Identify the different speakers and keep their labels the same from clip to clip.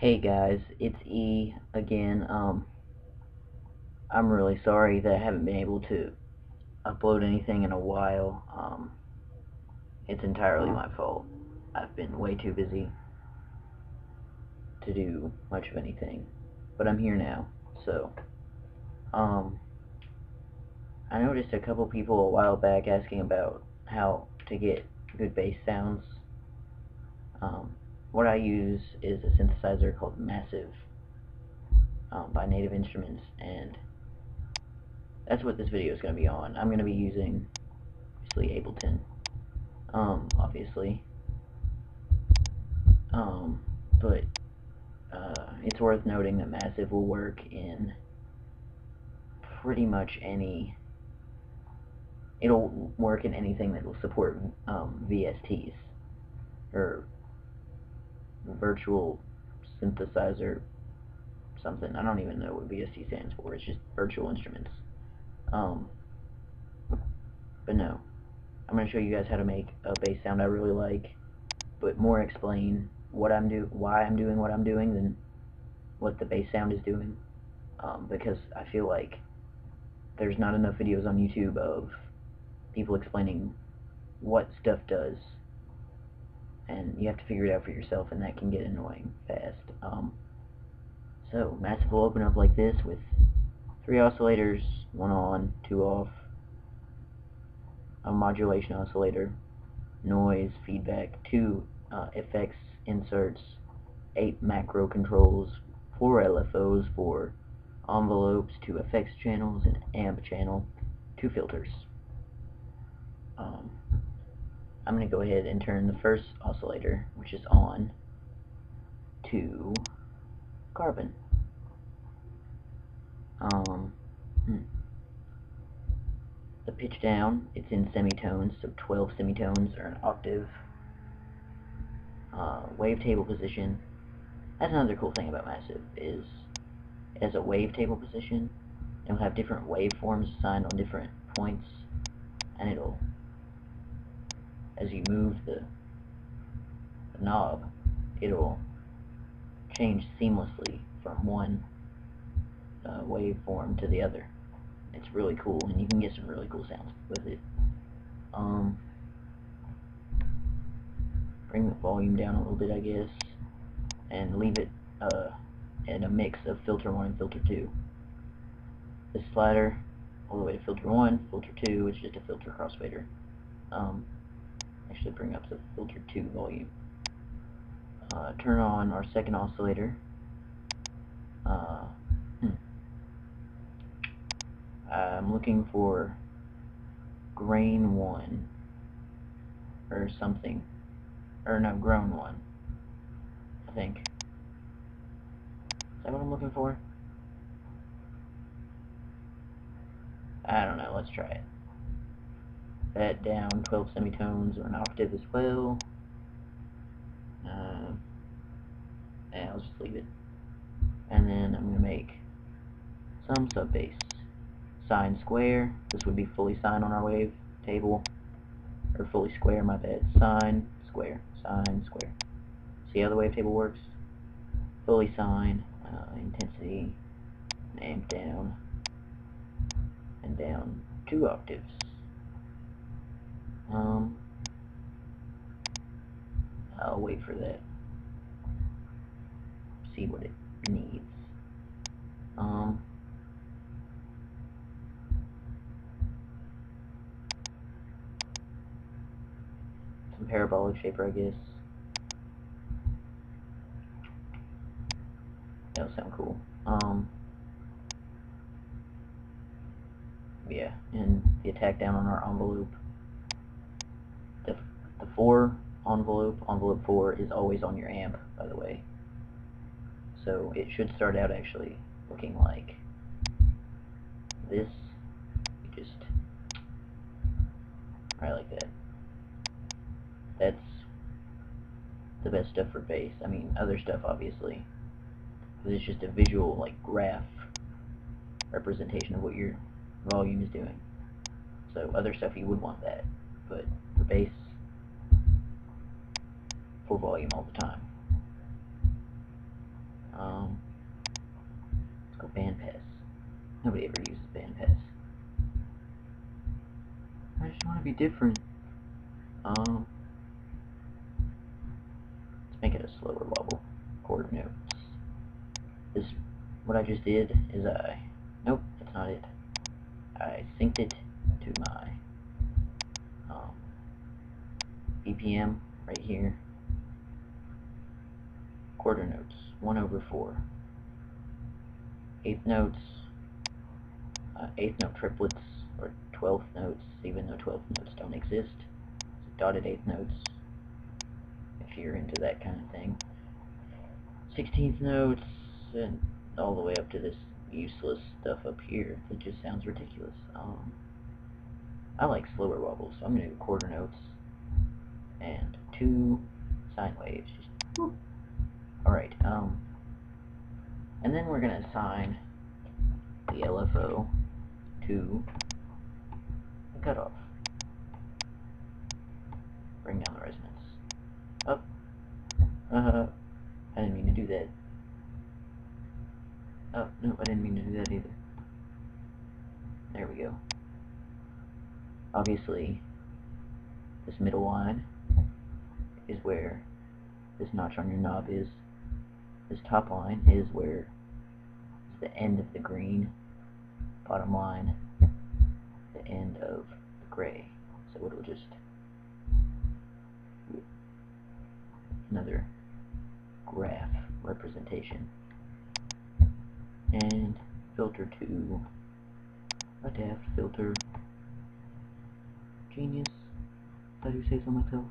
Speaker 1: Hey guys, it's E again. I'm really sorry that I haven't been able to upload anything in a while. It's entirely my fault. I've been way too busy to do much of anything. But I'm here now. So, um, I noticed a couple people a while back asking about how to get good bass sounds. What I use is a synthesizer called Massive by Native Instruments, and that's what this video is going to be on. I'm going to be using, obviously, Ableton, obviously, but it's worth noting that Massive will work in pretty much it'll work in anything that will support VSTs, or virtual synthesizer something. I don't even know what VST stands for. It's just virtual instruments. But no, I'm going to show you guys how to make a bass sound I really like, but more explain why I'm doing what I'm doing than what the bass sound is doing, because I feel like there's not enough videos on YouTube of people explaining what stuff does, and you have to figure it out for yourself, and that can get annoying fast. So Massive will open up like this with 3 oscillators, 1 on, 2 off, a modulation oscillator, noise, feedback, 2 effects inserts, 8 macro controls, 4 LFOs, 4 envelopes, 2 effects channels, an amp channel, 2 filters. I'm going to go ahead and turn the first oscillator, which is on, to carbon. The pitch down, it's in semitones, so 12 semitones are an octave. Wavetable position. That's another cool thing about Massive, is it has a wavetable position. It'll have different waveforms assigned on different points, and it'll, as you move the knob, it'll change seamlessly from one waveform to the other. It's really cool, and you can get some really cool sounds with it. Bring the volume down a little bit, I guess, and leave it in a mix of filter 1 and filter 2. This slider all the way to filter 1, filter 2, it's just a filter crossfader. Actually bring up the filter 2 volume. Turn on our second oscillator. I'm looking for grain 1 or something, or no, grown 1, I think. Is that what I'm looking for? I don't know, let's try it. That down 12 semitones or an octave as well. And I'll just leave it. And then I'm going to make some sub-bass. Sine square, this would be fully sine on our wave table, or fully square, my bad. Sine square, sine square. See how the wave table works? Fully sine, intensity, and amp down, and down 2 octaves. I'll wait for that. See what it needs. Some parabolic shaper, I guess. That'll sound cool. Yeah, and the attack down on our envelope. The 4 envelope 4 is always on your amp, by the way. So it should start out actually looking like this. You just, right like that. That's the best stuff for bass. I mean, other stuff obviously, because it's just a visual, like, graph representation of what your volume is doing. So other stuff you would want that, but for bass, full volume all the time. Nobody ever uses bandpass. I just want to be different. Let's make it a slower wobble. Chord notes. This, what I just did is nope, that's not it. I synced it to my BPM right here. Quarter notes, 1/4. Eighth notes, eighth note triplets, or 12th notes, even though 12th notes don't exist. So dotted eighth notes, if you're into that kind of thing. 16th notes, and all the way up to this useless stuff up here that just sounds ridiculous. I like slower wobbles, so I'm going to do quarter notes and 2 sine waves. Just whoop. Alright, and then we're going to assign the LFO to the cutoff. Bring down the resonance. Up. I didn't mean to do that. Oh, no, I didn't mean to do that either. There we go. Obviously, this middle line is where this notch on your knob is. This top line is where the end of the green. Bottom line, the end of the gray. So it'll just another graph representation. And filter to adapt filter. Genius, if I do say so myself.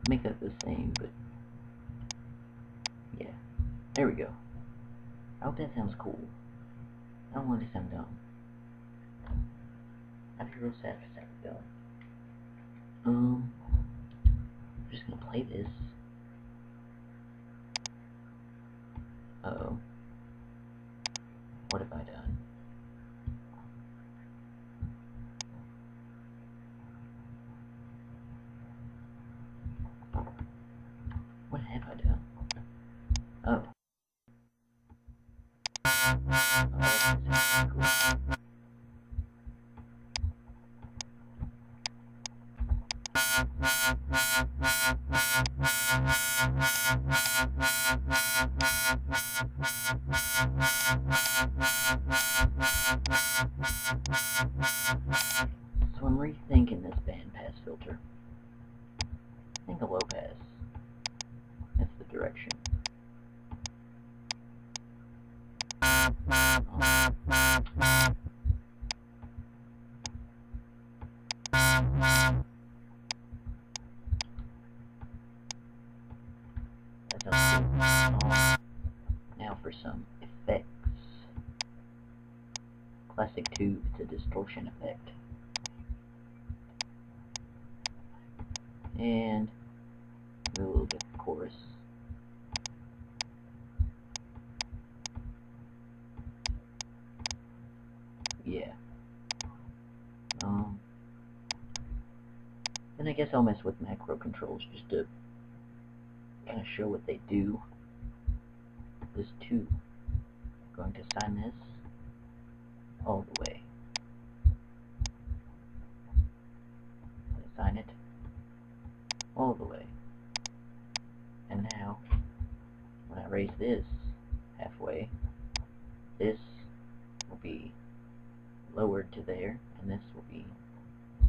Speaker 1: Make that the same, but yeah, there we go. I hope that sounds cool. I don't want it to sound dumb. I'd be real sad if it sounded dumb. I'm just gonna play this. Uh-oh. What have I done? What have I done? Oh. Oh, that's cool. So I'm rethinking this bandpass filter. I think a low pass. That's the direction. That sounds good. Now for some effects. Classic tube, it's a distortion effect. And do a little bit of chorus. Yeah. Then I guess I'll mess with macro controls just to kind of show what they do. This 2. Going to assign this all the way. Assign it all the way. And now, when I raise this halfway, this will be lowered to there, and this will be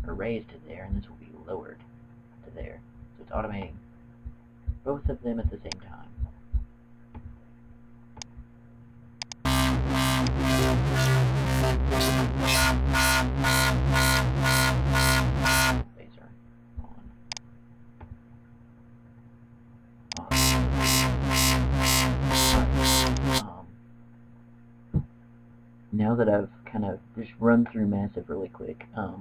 Speaker 1: raised to there, and this will be lowered to there. So it's automating both of them at the same time. Laser on. Now that I've kind of just run through Massive really quick, I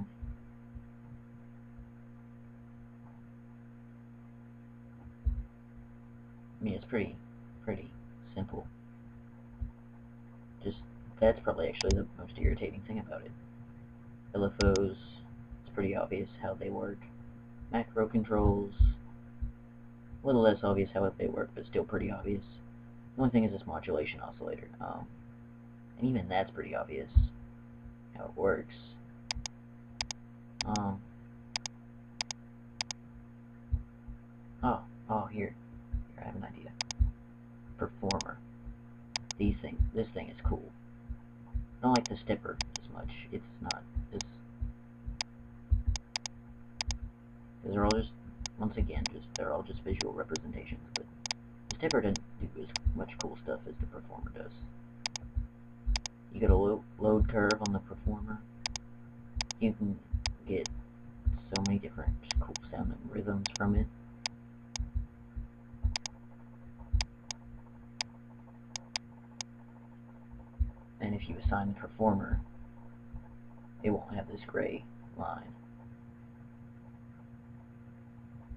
Speaker 1: mean, it's pretty simple. Just, that's probably actually the most irritating thing about it. LFOs, it's pretty obvious how they work. Macro controls, a little less obvious how they work, but still pretty obvious. One thing is this modulation oscillator, and even that's pretty obvious how it works. Um, here, I have an idea. Performer. This thing is cool. I don't like the stepper as much. It's not as, because they're all just, once again, they're all just visual representations. But the stepper doesn't do as much cool stuff as the performer does. You get a load curve on the performer. You can get so many different cool sounding rhythms from it. And if you assign the performer, it won't have this gray line,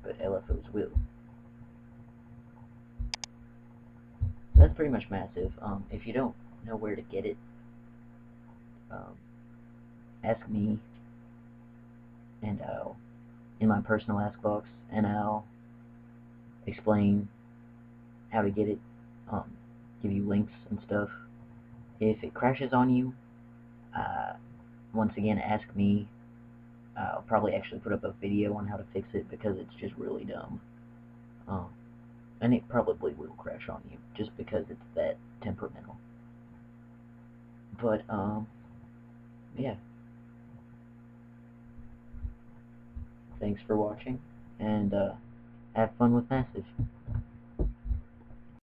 Speaker 1: but LFOs will. So that's pretty much massive. If you don't know where to get it, ask me, and I'll, in my personal ask box, and I'll explain how to get it, give you links and stuff. If it crashes on you, once again, ask me. I'll probably actually put up a video on how to fix it because it's just really dumb. And it probably will crash on you just because it's that temperamental. But, yeah. Thanks for watching, and have fun with Massive.